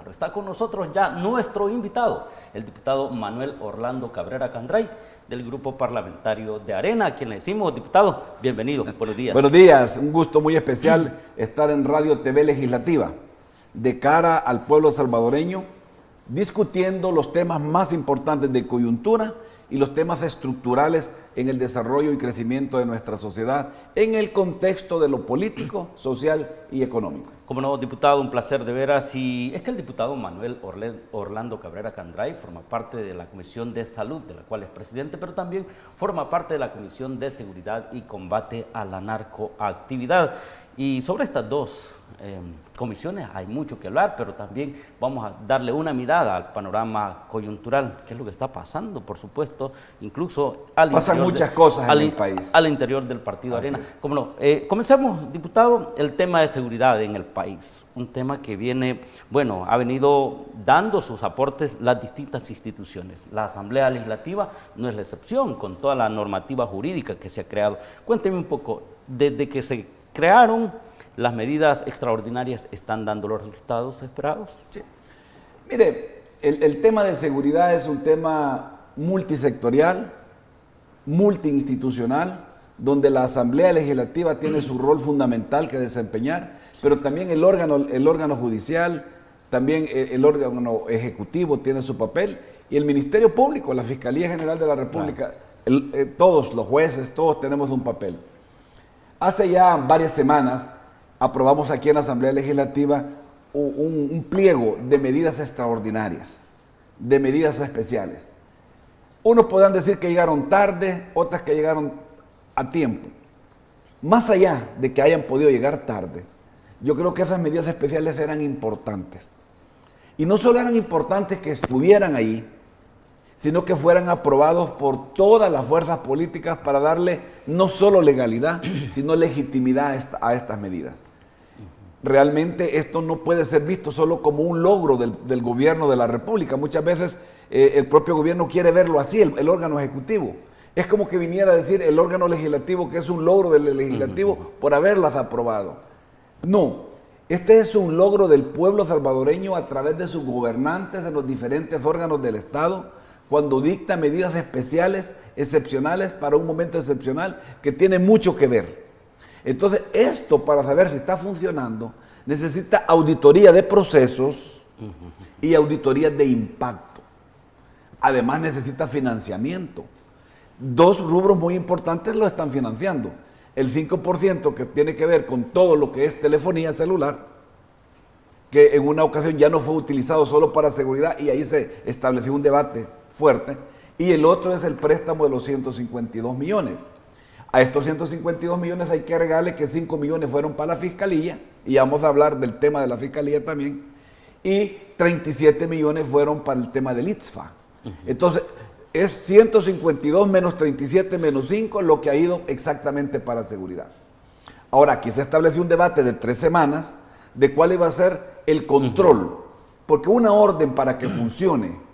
claro. Está con nosotros ya nuestro invitado, el diputado Manuel Orlando Cabrera Candray, del Grupo Parlamentario de Arena, a quien le decimos, diputado, bienvenido, buenos días. Buenos días, un gusto muy especial estar en Radio TV Legislativa, de cara al pueblo salvadoreño, discutiendo los temas más importantes de coyuntura y los temas estructurales en el desarrollo y crecimiento de nuestra sociedad, en el contexto de lo político, social y económico. Como no, diputado, un placer de veras. Y es que el diputado Manuel Orlando Cabrera Candray forma parte de la Comisión de Salud, de la cual es presidente, pero también forma parte de la Comisión de Seguridad y Combate a la Narcoactividad. Y sobre estas dos comisiones hay mucho que hablar, pero también vamos a darle una mirada al panorama coyuntural, qué es lo que está pasando, por supuesto, incluso pasan muchas cosas en el país. Al interior del Partido Arena. Como no, comencemos, diputado, el tema de seguridad en el país, un tema que viene, bueno, ha venido dando sus aportes las distintas instituciones. La Asamblea Legislativa no es la excepción, con toda la normativa jurídica que se ha creado. Cuénteme un poco, desde que se crearon, ¿las medidas extraordinarias están dando los resultados esperados? Sí. Mire, el tema de seguridad es un tema multisectorial, multiinstitucional, donde la Asamblea Legislativa tiene su rol fundamental que desempeñar, pero también el órgano judicial, también el órgano ejecutivo tiene su papel, y el Ministerio Público, la Fiscalía General de la República, claro. Todos los jueces, todos tenemos un papel. Hace ya varias semanas aprobamos aquí en la Asamblea Legislativa un pliego de medidas extraordinarias, de medidas especiales. Unos podrán decir que llegaron tarde, otras que llegaron a tiempo. Más allá de que hayan podido llegar tarde, yo creo que esas medidas especiales eran importantes. Y no solo eran importantes que estuvieran ahí, sino que fueran aprobados por todas las fuerzas políticas para darle no solo legalidad, sino legitimidad a estas medidas. Realmente esto no puede ser visto solo como un logro del gobierno de la República. Muchas veces el propio gobierno quiere verlo así, el órgano ejecutivo. Es como que viniera a decir el órgano legislativo que es un logro del legislativo por haberlas aprobado. No, este es un logro del pueblo salvadoreño a través de sus gobernantes en los diferentes órganos del Estado, cuando dicta medidas especiales, excepcionales, para un momento excepcional que tiene mucho que ver. Entonces, esto, para saber si está funcionando, necesita auditoría de procesos y auditoría de impacto. Además, necesita financiamiento. Dos rubros muy importantes lo están financiando. El 5% que tiene que ver con todo lo que es telefonía celular, que en una ocasión ya no fue utilizado solo para seguridad, y ahí se estableció un debate fuerte, y el otro es el préstamo de los 152 millones. A estos 152 millones hay que agregarle que 5 millones fueron para la Fiscalía, y vamos a hablar del tema de la Fiscalía también, y 37 millones fueron para el tema del ITSFA. Entonces, es 152 menos 37 menos 5 lo que ha ido exactamente para seguridad. Ahora, aquí se estableció un debate de 3 semanas de cuál iba a ser el control, porque una orden para que funcione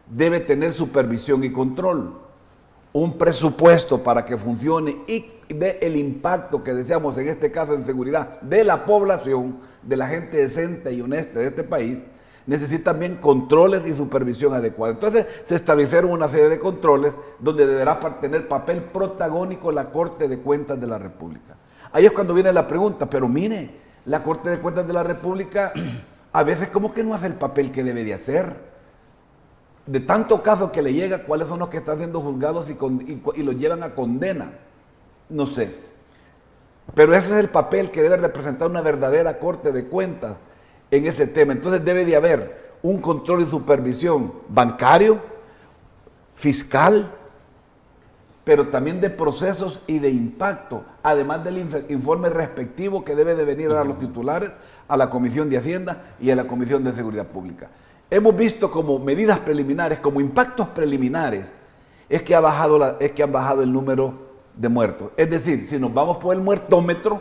debe tener supervisión y control, un presupuesto para que funcione y dé el impacto que deseamos, en este caso en seguridad, de la población, de la gente decente y honesta de este país, necesita también controles y supervisión adecuada. Entonces se establecieron una serie de controles donde deberá tener papel protagónico la Corte de Cuentas de la República. Ahí es cuando viene la pregunta, pero mire, la Corte de Cuentas de la República a veces como que no hace el papel que debe de hacer. De tanto caso que le llega, ¿cuáles son los que están siendo juzgados y los llevan a condena? No sé. Pero ese es el papel que debe representar una verdadera Corte de Cuentas en ese tema. Entonces debe de haber un control y supervisión bancario, fiscal, pero también de procesos y de impacto, además del informe respectivo que debe de venir a los titulares, a la Comisión de Hacienda y a la Comisión de Seguridad Pública. Hemos visto como medidas preliminares, como impactos preliminares, es que han bajado el número de muertos. Es decir, si nos vamos por el muertómetro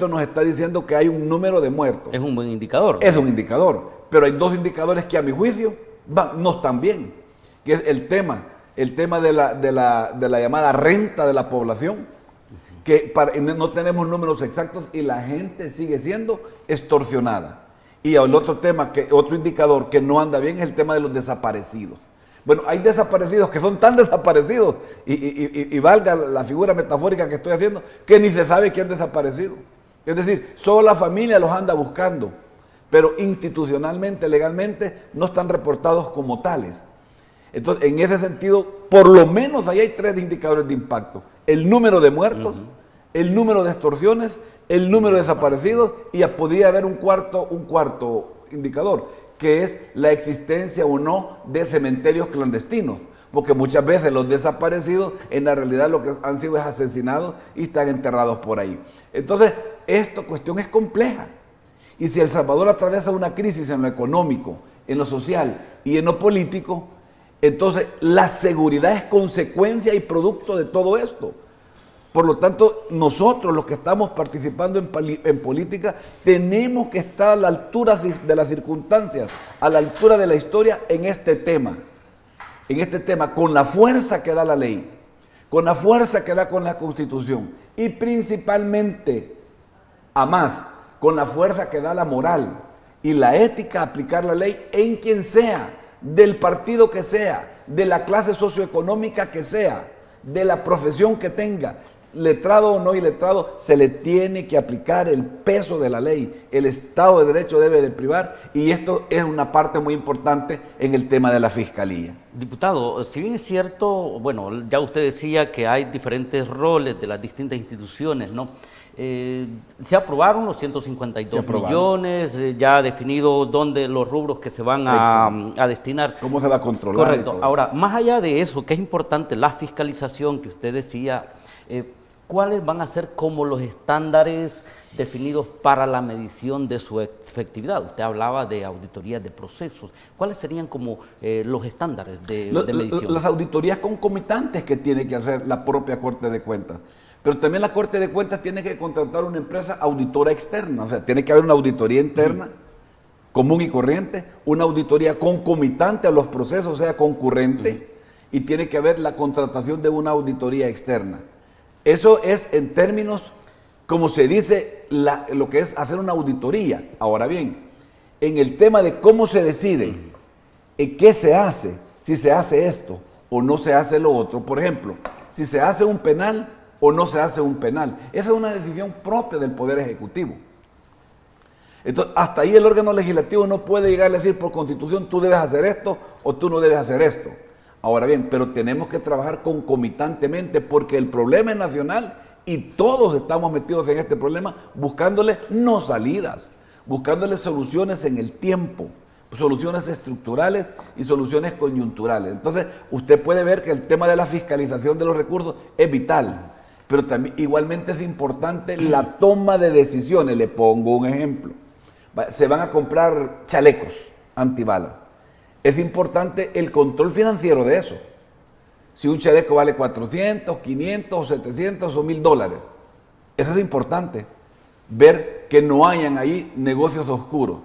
nos está diciendo que hay un número de muertos. Es un buen indicador. Es un indicador, pero hay dos indicadores que a mi juicio no están bien, que es el tema de la llamada renta de la población, que no tenemos números exactos y la gente sigue siendo extorsionada. Y el otro tema, otro indicador que no anda bien es el tema de los desaparecidos. Bueno, hay desaparecidos que son tan desaparecidos, y valga la figura metafórica que estoy haciendo, que ni se sabe quién ha desaparecido. Es decir, solo la familia los anda buscando, pero institucionalmente, legalmente, no están reportados como tales. Entonces, en ese sentido, por lo menos ahí hay 3 indicadores de impacto: el número de muertos, el número de extorsiones, el número de desaparecidos, y podría haber un cuarto indicador, que es la existencia o no de cementerios clandestinos, porque muchas veces los desaparecidos en la realidad lo que han sido es asesinados y están enterrados por ahí. Entonces, esta cuestión es compleja, y si El Salvador atraviesa una crisis en lo económico, en lo social y en lo político, entonces la seguridad es consecuencia y producto de todo esto. Por lo tanto, nosotros los que estamos participando en política tenemos que estar a la altura de las circunstancias, a la altura de la historia en este tema, con la fuerza que da la ley, con la fuerza que da con la Constitución, y principalmente, a más, con la fuerza que da la moral y la ética, aplicar la ley en quien sea, del partido que sea, de la clase socioeconómica que sea, de la profesión que tenga. Letrado o no iletrado, se le tiene que aplicar el peso de la ley. El Estado de Derecho debe de privar, y esto es una parte muy importante en el tema de la Fiscalía. Diputado, si bien es cierto, bueno, ya usted decía que hay diferentes roles de las distintas instituciones, ¿no? Se aprobaron los 152 millones, ya ha definido dónde los rubros que se van a destinar. ¿Cómo se va a controlar? Correcto. Ahora, más allá de eso, que es importante la fiscalización que usted decía, ¿cuáles van a ser como los estándares definidos para la medición de su efectividad? Usted hablaba de auditorías de procesos. ¿Cuáles serían como los estándares de medición? Las auditorías concomitantes que tiene que hacer la propia Corte de Cuentas. Pero también la Corte de Cuentas tiene que contratar una empresa auditora externa. O sea, tiene que haber una auditoría interna, común y corriente, una auditoría concomitante a los procesos, o sea, concurrente, y tiene que haber la contratación de una auditoría externa. Eso es en términos, como se dice, lo que es hacer una auditoría. Ahora bien, en el tema de cómo se decide, qué se hace, si se hace esto o no se hace lo otro, por ejemplo, si se hace un penal o no se hace un penal, esa es una decisión propia del Poder Ejecutivo. Entonces, hasta ahí el órgano legislativo no puede llegar a decir por Constitución tú debes hacer esto o tú no debes hacer esto. Ahora bien, pero tenemos que trabajar concomitantemente, porque el problema es nacional y todos estamos metidos en este problema buscándole no salidas, buscándole soluciones en el tiempo, soluciones estructurales y soluciones coyunturales. Entonces, usted puede ver que el tema de la fiscalización de los recursos es vital, pero también igualmente es importante la toma de decisiones. Le pongo un ejemplo. Se van a comprar chalecos antibalas. Es importante el control financiero de eso. Si un chaleco vale 400, 500, 700 o $1000, eso es importante. Ver que no hayan ahí negocios oscuros.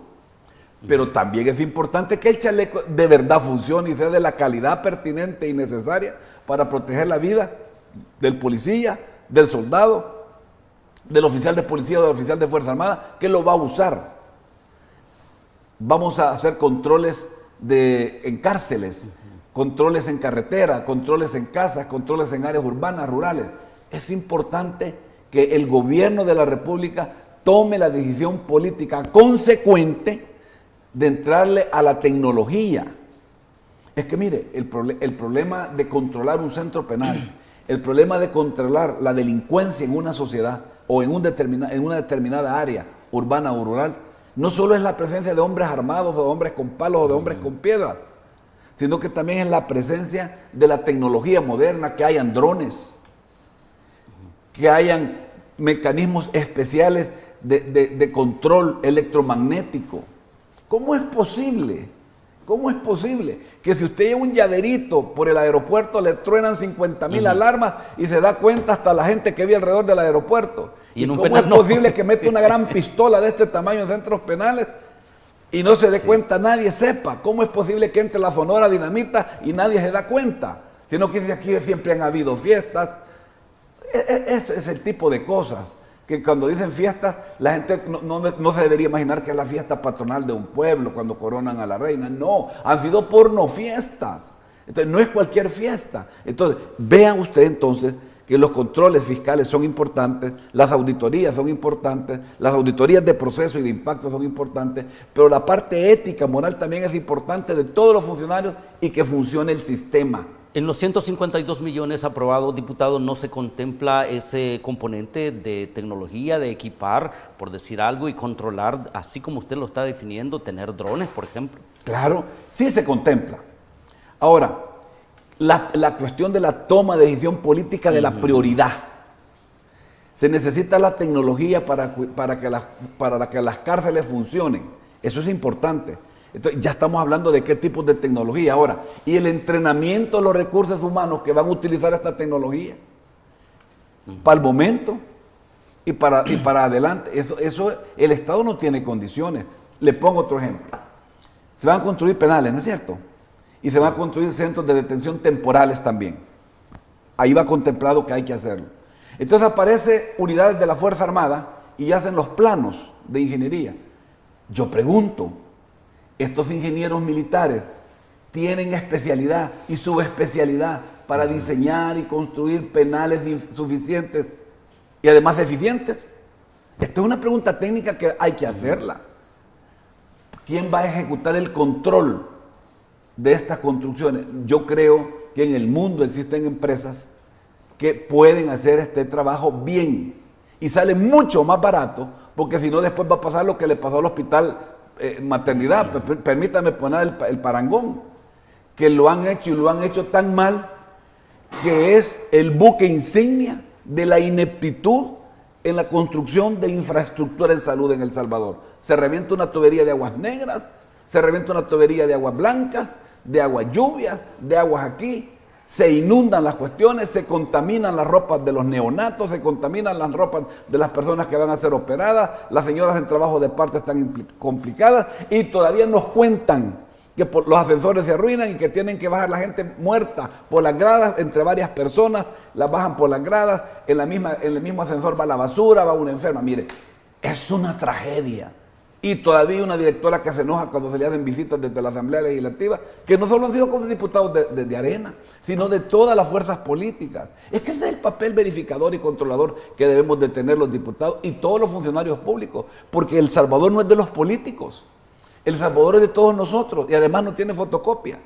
Pero también es importante que el chaleco de verdad funcione y sea de la calidad pertinente y necesaria para proteger la vida del policía, del soldado, del oficial de policía o del oficial de Fuerza Armada que lo va a usar. Vamos a hacer controles en cárceles, controles en carretera, controles en casas, controles en áreas urbanas, rurales. Es importante que el gobierno de la República tome la decisión política consecuente de entrarle a la tecnología. Es que mire, el problema de controlar un centro penal, el problema de controlar la delincuencia en una sociedad o en una determinada área urbana o rural, no solo es la presencia de hombres armados o de hombres con palos o de hombres con piedras, sino que también es la presencia de la tecnología moderna, que hayan drones, que hayan mecanismos especiales de control electromagnético. ¿Cómo es posible? ¿Cómo es posible que si usted lleva un llaverito por el aeropuerto le truenan 50,000 alarmas y se da cuenta hasta la gente que vive alrededor del aeropuerto? ¿Y cómo es posible que meta una gran pistola de este tamaño en centros penales y no se dé cuenta, nadie sepa? ¿Cómo es posible que entre la Sonora Dinamita y nadie se da cuenta? Sino que aquí siempre han habido fiestas. Ese es el tipo de cosas que cuando dicen fiesta, la gente no se debería imaginar que es la fiesta patronal de un pueblo cuando coronan a la reina. No, han sido pornofiestas. Entonces, no es cualquier fiesta. Entonces, vean usted entonces que los controles fiscales son importantes, las auditorías son importantes, las auditorías de proceso y de impacto son importantes, pero la parte ética, moral también es importante de todos los funcionarios y que funcione el sistema. En los 152 millones aprobados, diputado, ¿no se contempla ese componente de tecnología, de equipar, por decir algo, y controlar, así como usted lo está definiendo, tener drones, por ejemplo? Claro, sí se contempla. Ahora, la cuestión de la toma de decisión política de la prioridad. Se necesita la tecnología para que las cárceles funcionen. Eso es importante. Entonces, ya estamos hablando de qué tipo de tecnología ahora. Y el entrenamiento de los recursos humanos que van a utilizar esta tecnología. Para el momento y para adelante. Eso el Estado no tiene condiciones. Le pongo otro ejemplo. Se van a construir penales, ¿no es cierto? Y se van a construir centros de detención temporales también. Ahí va contemplado que hay que hacerlo. Entonces aparece unidades de la Fuerza Armada y hacen los planos de ingeniería. Yo pregunto, ¿estos ingenieros militares tienen especialidad y subespecialidad para diseñar y construir penales suficientes y además eficientes? Esta es una pregunta técnica que hay que hacerla. ¿Quién va a ejecutar el control de estas construcciones? Yo creo que en el mundo existen empresas que pueden hacer este trabajo bien y sale mucho más barato, porque si no después va a pasar lo que le pasó al hospital maternidad. Permítame poner el parangón, que lo han hecho y lo han hecho tan mal que es el buque insignia de la ineptitud en la construcción de infraestructura en salud en El Salvador. Se revienta una tubería de aguas negras, se revienta una tubería de aguas blancas, de aguas lluvias, de aguas aquí, se inundan las cuestiones, se contaminan las ropas de los neonatos, se contaminan las ropas de las personas que van a ser operadas, las señoras en trabajo de parto están complicadas y todavía nos cuentan que los ascensores se arruinan y que tienen que bajar la gente muerta por las gradas, entre varias personas, las bajan por las gradas, en el mismo ascensor va la basura, va una enferma. Mire, es una tragedia. Y todavía una directora que se enoja cuando se le hacen visitas desde la Asamblea Legislativa, que no solo han sido como diputados de Arena, sino de todas las fuerzas políticas. Es que ese es el papel verificador y controlador que debemos de tener los diputados y todos los funcionarios públicos, porque El Salvador no es de los políticos, El Salvador es de todos nosotros y además no tiene fotocopia.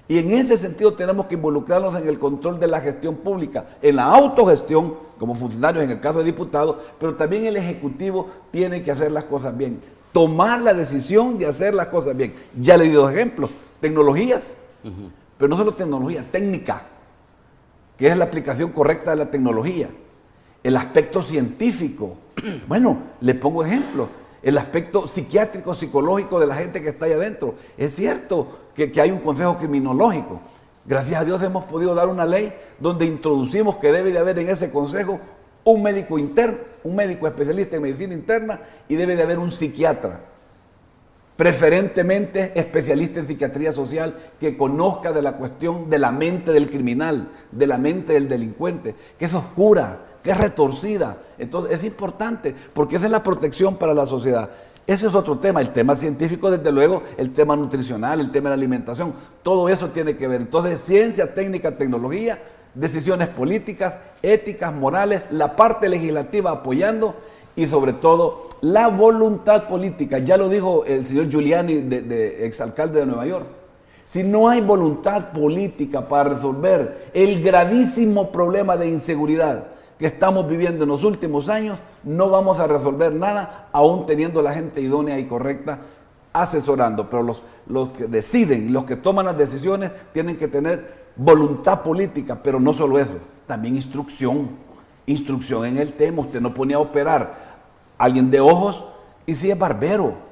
Y en ese sentido tenemos que involucrarnos en el control de la gestión pública, en la autogestión, como funcionarios en el caso de diputados, pero también el Ejecutivo tiene que hacer las cosas bien, tomar la decisión de hacer las cosas bien. Ya le he dado ejemplos, tecnologías, pero no solo tecnología, técnica, que es la aplicación correcta de la tecnología, el aspecto científico. Bueno, le pongo ejemplos. El aspecto psiquiátrico, psicológico de la gente que está ahí adentro. Es cierto que hay un consejo criminológico. Gracias a Dios hemos podido dar una ley donde introducimos que debe de haber en ese consejo un médico interno, un médico especialista en medicina interna y debe de haber un psiquiatra, preferentemente especialista en psiquiatría social, que conozca de la cuestión de la mente del criminal, de la mente del delincuente, que es oscura, que es retorcida. Entonces es importante porque esa es la protección para la sociedad. Ese es otro tema, el tema científico, desde luego, el tema nutricional, el tema de la alimentación, todo eso tiene que ver. Entonces, ciencia, técnica, tecnología, decisiones políticas, éticas, morales, la parte legislativa apoyando y sobre todo la voluntad política. Ya lo dijo el señor Giuliani, exalcalde de Nueva York. Si no hay voluntad política para resolver el gravísimo problema de inseguridad que estamos viviendo en los últimos años, no vamos a resolver nada, aún teniendo la gente idónea y correcta asesorando. Pero los que deciden, los que toman las decisiones, tienen que tener voluntad política, pero no solo eso, también instrucción en el tema. Usted no pone a operar a alguien de ojos y si es barbero.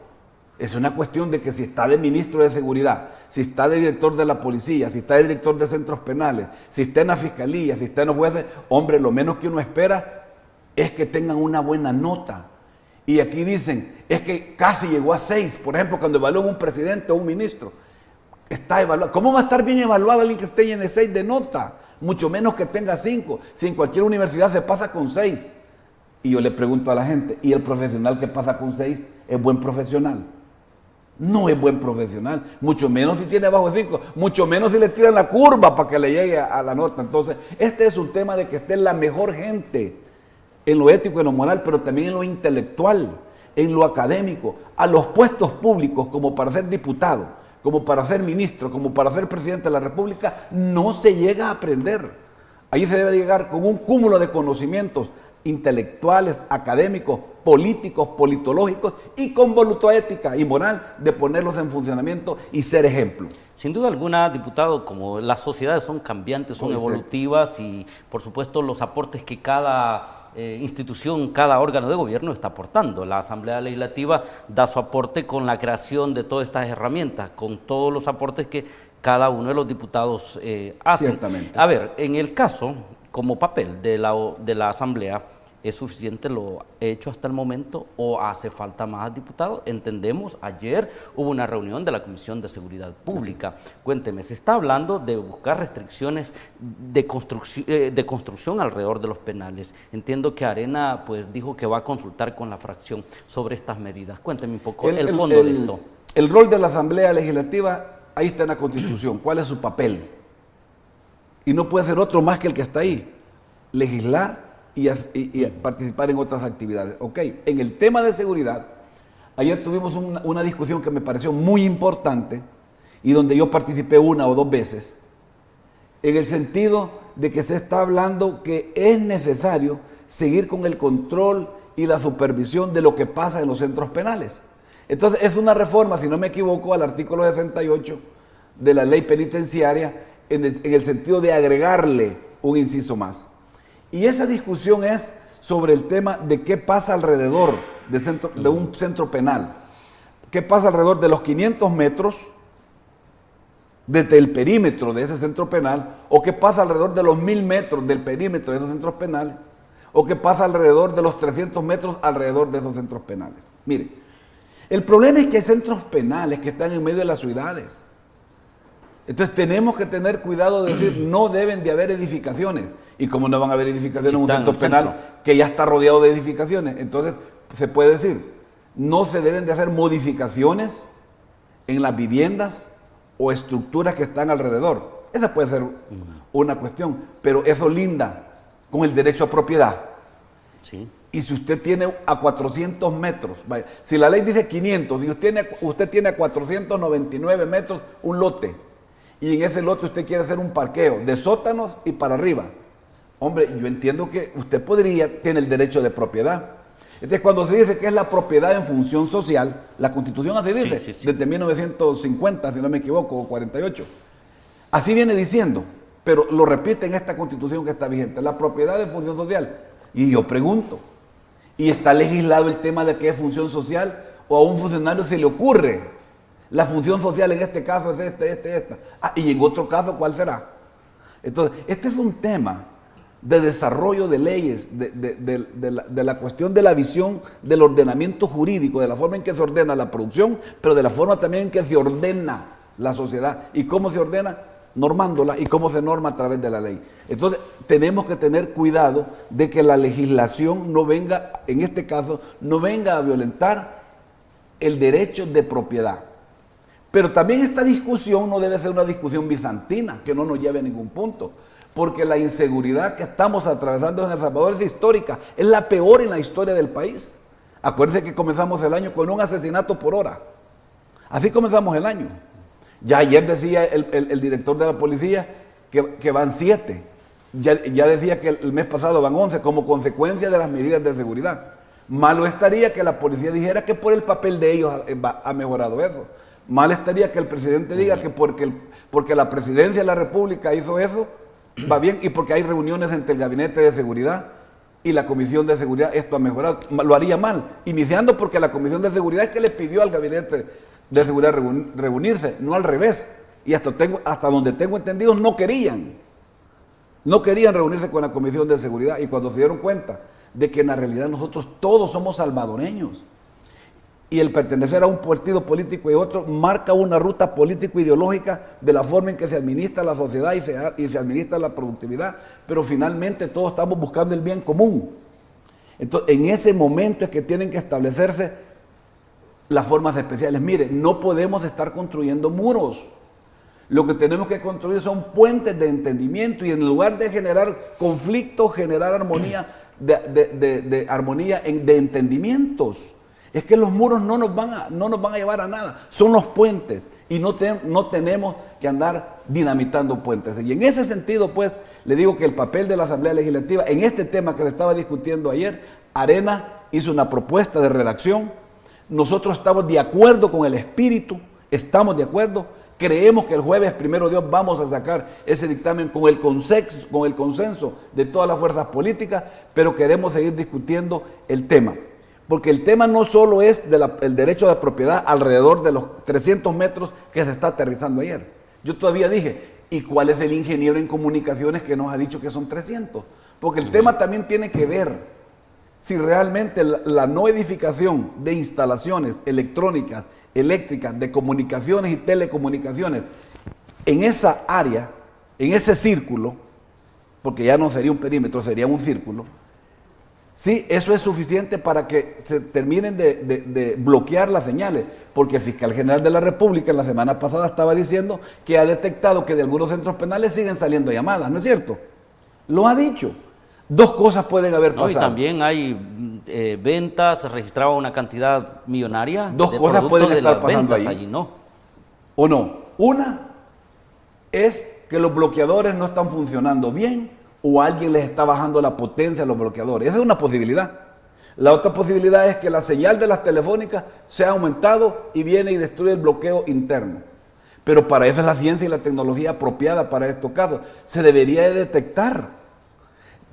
Es una cuestión de que si está de ministro de seguridad, si está de director de la policía, si está de director de centros penales, si está en la fiscalía, si está en los jueces, hombre, lo menos que uno espera es que tengan una buena nota. Y aquí dicen, es que casi llegó a 6, por ejemplo, cuando evalúan un presidente o un ministro, está evaluado. ¿Cómo va a estar bien evaluado alguien que esté en 6 de nota? Mucho menos que tenga 5, si en cualquier universidad se pasa con 6. Y yo le pregunto a la gente, ¿y el profesional que pasa con 6 es buen profesional? No es buen profesional, mucho menos si tiene bajo 5, mucho menos si le tiran la curva para que le llegue a la nota. Entonces, este es un tema de que esté la mejor gente en lo ético, en lo moral, pero también en lo intelectual, en lo académico, a los puestos públicos como para ser diputado, como para ser ministro, como para ser presidente de la República, no se llega a aprender. Ahí se debe llegar con un cúmulo de conocimientos intelectuales, académicos, políticos, politológicos y con voluntad ética y moral de ponerlos en funcionamiento y ser ejemplo. Sin duda alguna, diputado, como las sociedades son cambiantes, son evolutivas y por supuesto los aportes que cada institución, cada órgano de gobierno está aportando. La Asamblea Legislativa da su aporte con la creación de todas estas herramientas, con todos los aportes que cada uno de los diputados hace. Ciertamente. A ver, en el caso, como papel de la Asamblea, ¿es suficiente lo hecho hasta el momento o hace falta más, diputado? Entendemos, ayer hubo una reunión de la Comisión de Seguridad Pública. Sí. Cuénteme, se está hablando de buscar restricciones de construcción alrededor de los penales. Entiendo que Arena pues dijo que va a consultar con la fracción sobre estas medidas. Cuénteme un poco el fondo de esto. El rol de la Asamblea Legislativa, ahí está en la Constitución. ¿Cuál es su papel? Y no puede ser otro más que el que está ahí. Legislar y participar en otras actividades. Ok, en el tema de seguridad, ayer tuvimos una discusión que me pareció muy importante y donde yo participé 1 o 2 veces, en el sentido de que se está hablando que es necesario seguir con el control y la supervisión de lo que pasa en los centros penales. Entonces es una reforma, si no me equivoco, al artículo 68 de la ley penitenciaria en el sentido de agregarle un inciso más. Y esa discusión es sobre el tema de qué pasa alrededor de un centro penal. ¿Qué pasa alrededor de los 500 metros desde el perímetro de ese centro penal? ¿O qué pasa alrededor de los 1000 metros del perímetro de esos centros penales? ¿O qué pasa alrededor de los 300 metros alrededor de esos centros penales? Mire, el problema es que hay centros penales que están en medio de las ciudades. Entonces tenemos que tener cuidado de decir, no deben de haber edificaciones. ¿Y cómo no van a haber edificaciones en un centro penal que ya está rodeado de edificaciones? Entonces se puede decir, no se deben de hacer modificaciones en las viviendas o estructuras que están alrededor. Esa puede ser una cuestión, pero eso linda con el derecho a propiedad. Sí. Y si usted tiene a 400 metros, vaya, si la ley dice 500 y usted tiene a 499 metros un lote, y en ese lote usted quiere hacer un parqueo de sótanos y para arriba. Hombre, yo entiendo que usted tiene el derecho de propiedad. Entonces, cuando se dice que es la propiedad en función social, la Constitución así dice, sí. Desde 1950, si no me equivoco, o 48. Así viene diciendo, pero lo repite en esta Constitución que está vigente, la propiedad en función social. Y yo pregunto, ¿y está legislado el tema de qué es función social? ¿O a un funcionario se le ocurre? La función social en este caso es esta. Y en otro caso, ¿cuál será? Entonces, este es un tema de desarrollo de leyes, de la cuestión de la visión del ordenamiento jurídico, de la forma en que se ordena la producción, pero de la forma también en que se ordena la sociedad. ¿Y cómo se ordena? Normándola, y cómo se norma a través de la ley. Entonces, tenemos que tener cuidado de que la legislación no venga, en este caso, no venga a violentar el derecho de propiedad. Pero también esta discusión no debe ser una discusión bizantina, que no nos lleve a ningún punto, porque la inseguridad que estamos atravesando en El Salvador es histórica, es la peor en la historia del país. Acuérdense que comenzamos el año con un asesinato por hora. Así comenzamos el año. Ya ayer decía el director de la policía que van 7. Ya decía que el mes pasado van 11 como consecuencia de las medidas de seguridad. Malo estaría que la policía dijera que por el papel de ellos ha mejorado eso. Mal estaría que el presidente diga que porque la presidencia de la República hizo eso, va bien, y porque hay reuniones entre el Gabinete de Seguridad y la Comisión de Seguridad, esto ha mejorado. Lo haría mal, iniciando porque la Comisión de Seguridad es que le pidió al Gabinete de Seguridad reunirse, no al revés. Y hasta donde tengo entendido, no querían reunirse con la Comisión de Seguridad, y cuando se dieron cuenta de que en la realidad nosotros todos somos salvadoreños, y el pertenecer a un partido político y otro marca una ruta político-ideológica de la forma en que se administra la sociedad y se administra la productividad, pero finalmente todos estamos buscando el bien común. Entonces, en ese momento es que tienen que establecerse las formas especiales. Mire, no podemos estar construyendo muros. Lo que tenemos que construir son puentes de entendimiento y en lugar de generar conflicto, generar armonía, de entendimientos. Es que los muros no nos van a llevar a nada, son los puentes y no tenemos que andar dinamitando puentes. Y en ese sentido, pues, le digo que el papel de la Asamblea Legislativa, en este tema que le estaba discutiendo ayer, Arena hizo una propuesta de redacción, nosotros estamos de acuerdo con el espíritu, estamos de acuerdo, creemos que el jueves, primero Dios, vamos a sacar ese dictamen con el consenso de todas las fuerzas políticas, pero queremos seguir discutiendo el tema. Porque el tema no solo es el derecho de propiedad alrededor de los 300 metros que se está aterrizando ayer. Yo todavía dije, ¿y cuál es el ingeniero en comunicaciones que nos ha dicho que son 300? Porque el tema también tiene que ver si realmente la no edificación de instalaciones electrónicas, eléctricas, de comunicaciones y telecomunicaciones en esa área, en ese círculo, porque ya no sería un perímetro, sería un círculo. Sí, eso es suficiente para que se terminen de bloquear las señales, porque el fiscal general de la República la semana pasada estaba diciendo que ha detectado que de algunos centros penales siguen saliendo llamadas, ¿no es cierto? Lo ha dicho. Dos cosas pueden haber pasado. Y también hay ventas, se registraba una cantidad millonaria. Dos cosas pueden estar pasando ahí. Allí, ¿no? ¿O no? Una es que los bloqueadores no están funcionando bien, o alguien les está bajando la potencia a los bloqueadores. Esa es una posibilidad. La otra posibilidad es que la señal de las telefónicas se ha aumentado y viene y destruye el bloqueo interno. Pero para eso es la ciencia y la tecnología apropiada para estos casos. Se debería de detectar.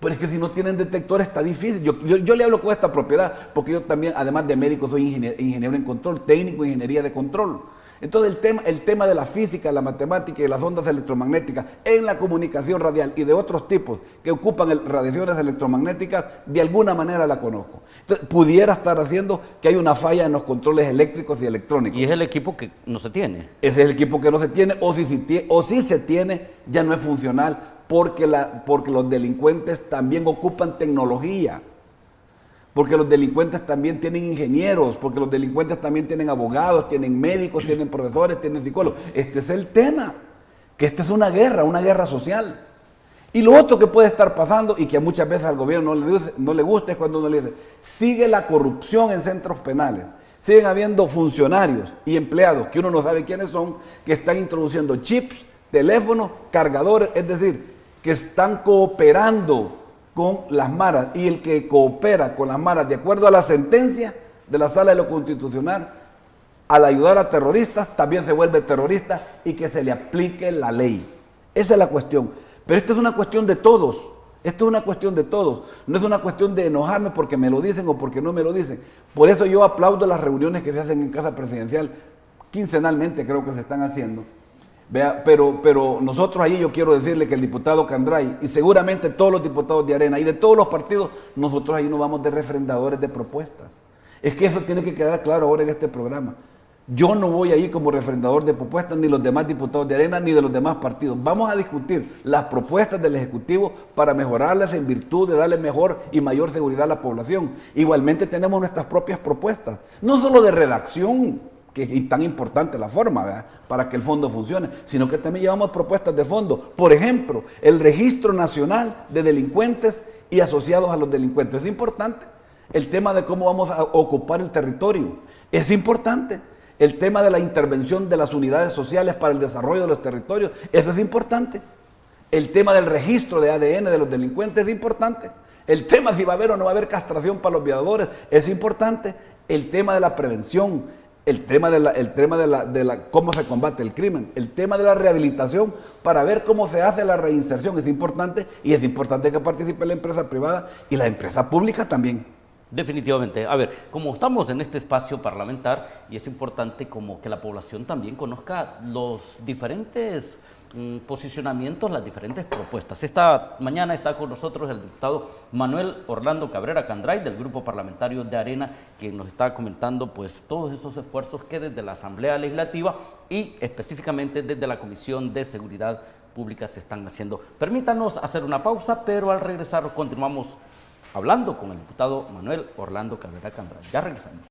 Pero es que si no tienen detector está difícil. Yo le hablo con esta propiedad porque yo también, además de médico, soy ingeniero en control, técnico en ingeniería de control. Entonces el tema de la física, la matemática y las ondas electromagnéticas en la comunicación radial y de otros tipos que ocupan radiaciones electromagnéticas, de alguna manera la conozco. Entonces pudiera estar haciendo que hay una falla en los controles eléctricos y electrónicos. Y es el equipo que no se tiene. Ese es el equipo que no se tiene, o si se tiene, ya no es funcional, porque los delincuentes también ocupan tecnología. Porque los delincuentes también tienen ingenieros, porque los delincuentes también tienen abogados, tienen médicos, tienen profesores, tienen psicólogos. Este es el tema, que esta es una guerra social. Y lo otro que puede estar pasando y que muchas veces al gobierno no le gusta es cuando uno le dice, sigue la corrupción en centros penales. Siguen habiendo funcionarios y empleados que uno no sabe quiénes son, que están introduciendo chips, teléfonos, cargadores, es decir, que están cooperando con las maras, y el que coopera con las maras de acuerdo a la sentencia de la Sala de lo Constitucional, al ayudar a terroristas, también se vuelve terrorista y que se le aplique la ley. Esa es la cuestión. Pero esta es una cuestión de todos. Esto es una cuestión de todos. No es una cuestión de enojarme porque me lo dicen o porque no me lo dicen. Por eso yo aplaudo las reuniones que se hacen en Casa Presidencial, quincenalmente creo que se están haciendo. Vea, pero nosotros ahí yo quiero decirle que el diputado Candray y seguramente todos los diputados de Arena y de todos los partidos, nosotros ahí no vamos de refrendadores de propuestas. Es que eso tiene que quedar claro ahora en este programa. Yo no voy ahí como refrendador de propuestas, ni los demás diputados de Arena, ni de los demás partidos. Vamos a discutir las propuestas del Ejecutivo para mejorarlas en virtud de darle mejor y mayor seguridad a la población. Igualmente tenemos nuestras propias propuestas, no solo de redacción, que es tan importante la forma, ¿verdad?, para que el fondo funcione, sino que también llevamos propuestas de fondo. Por ejemplo, el Registro Nacional de Delincuentes y asociados a los delincuentes. Es importante. El tema de cómo vamos a ocupar el territorio es importante. El tema de la intervención de las unidades sociales para el desarrollo de los territorios, eso es importante. El tema del registro de ADN de los delincuentes es importante. El tema si va a haber o no va a haber castración para los violadores es importante. El tema de la prevención, el tema de cómo se combate el crimen, el tema de la rehabilitación para ver cómo se hace la reinserción es importante, y es importante que participe la empresa privada y la empresa pública también. Definitivamente. A ver, como estamos en este espacio parlamentar, y es importante como que la población también conozca los diferentes posicionamientos, las diferentes propuestas. Esta mañana está con nosotros el diputado Manuel Orlando Cabrera Candray, del Grupo Parlamentario de Arena, que nos está comentando pues todos esos esfuerzos que desde la Asamblea Legislativa y específicamente desde la Comisión de Seguridad Pública se están haciendo. Permítanos hacer una pausa, pero al regresar continuamos hablando con el diputado Manuel Orlando Cabrera Candray. Ya regresamos.